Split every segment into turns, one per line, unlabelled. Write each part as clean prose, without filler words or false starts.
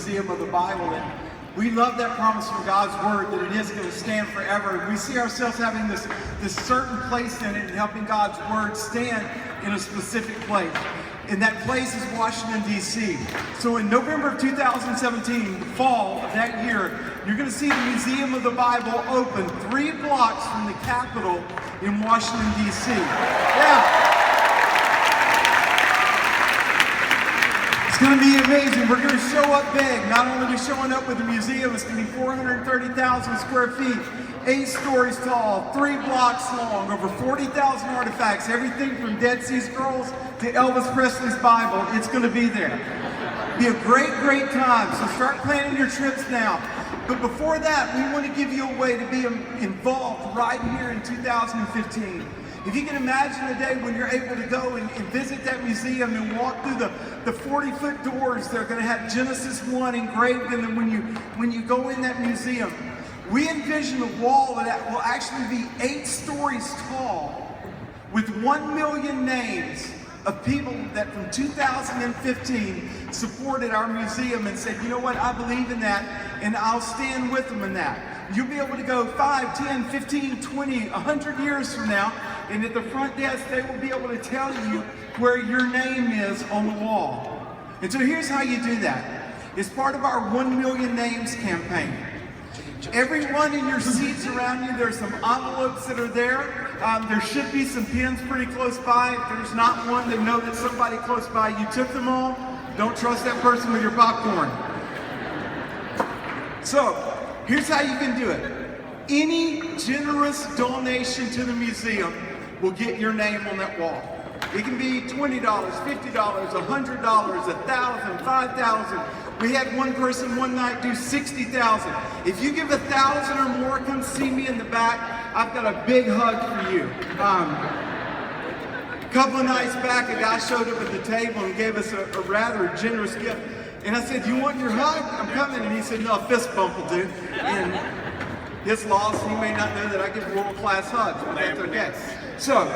Museum of the Bible. And we love that promise from God's Word that it is going to stand forever. And we see ourselves having this certain place in it and helping God's Word stand in a specific place. And that place is Washington, D.C. So in November of 2017, the fall of that year, you're going to see the Museum of the Bible open 3 blocks from the Capitol in Washington, D.C. Yeah. It's going to be amazing. We're going to show up big. Not only are we showing up with the museum, it's going to be 430,000 square feet, 8 stories tall, 3 blocks long, over 40,000 artifacts, everything from Dead Sea Scrolls to Elvis Presley's Bible. It's going to be there. Be a great, great time. So start planning your trips now. But before that, we want to give you a way to be involved right here in 2015. If you can imagine a day when you're able to go and visit that museum and walk through the 40-foot doors, they're going to have Genesis 1 engraved in them when you go in that museum. We envision a wall that will actually be 8 stories tall with 1 million names of people that from 2015 supported our museum and said, you know what, I believe in that and I'll stand with them in that. You'll be able to go 5, 10, 15, 20, 100 years from now, and at the front desk they will be able to tell you where your name is on the wall. And so here's how you do that. It's part of our 1 Million Names campaign. Everyone in your seats around you, there's some envelopes that are there. There should be some pins pretty close by. If there's not one, then know that somebody close by, you took them all. Don't trust that person with your popcorn. So, here's how you can do it. Any generous donation to the museum will get your name on that wall. It can be $20, $50, $100, $1,000, $5,000. We had one person one night do $60,000. If you give $1,000 or more, come see me in the back. I've got a big hug for you. A couple of nights back, a guy showed up at the table and gave us a rather generous gift. And I said, you want your hug? I'm coming. And he said, no, a fist bump will do. And his loss, he may not know that I give world-class hugs, but that's okay. So,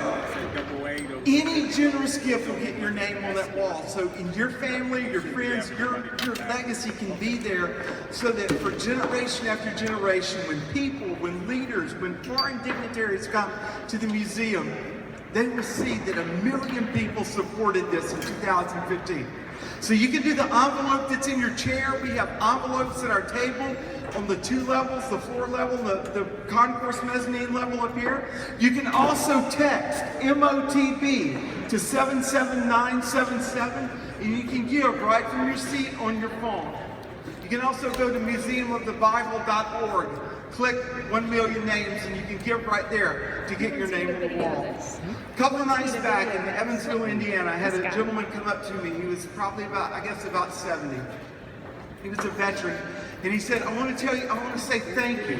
any generous gift will get your name on that wall. So in your family, your friends, your legacy can be there so that for generation after generation, when people, when leaders, when foreign dignitaries come to the museum, they will see that 1 million people supported this in 2015. So you can do the envelope that's in your chair. We have envelopes at our table on the 2 levels, the floor level, the concourse mezzanine level up here. You can also text MOTB to 77977 and you can give right from your seat on your phone. You can also go to museumofthebible.org, click 1 Million Names, and you can give right there to get your name on the wall. A couple of nights back in Evansville, Indiana, I had a gentleman come up to me. He was probably about 70. He was a veteran. And he said, I want to tell you, I want to say thank you.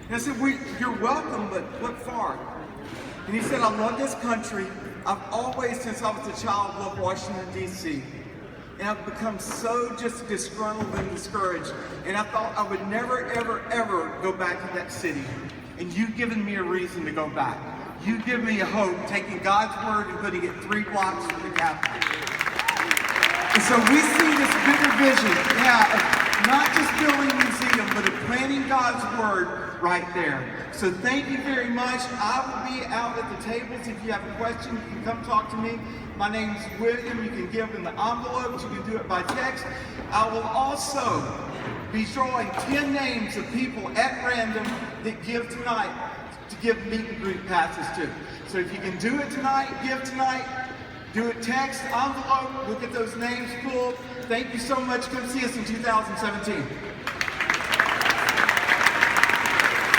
And I said, well, you're welcome, but what for? And he said, I love this country. I've always, since I was a child, loved Washington, D.C. And I've become so just disgruntled and discouraged. And I thought I would never, ever, ever go back to that city. And you've given me a reason to go back. You give me a hope, taking God's word and putting it 3 blocks from the Capitol. And so we see this bigger vision, not just building a museum, but of planting God's word right there. So thank you very much. I will be out at the tables. If you have a question, you can come talk to me. My name is William. You can give in the envelopes. You can do it by text. I will also be drawing 10 names of people at random that give tonight to give meet and greet passes to. So if you can do it tonight, give tonight. Do it text, envelope, look at those names pulled. Thank you so much. Come see us in 2017.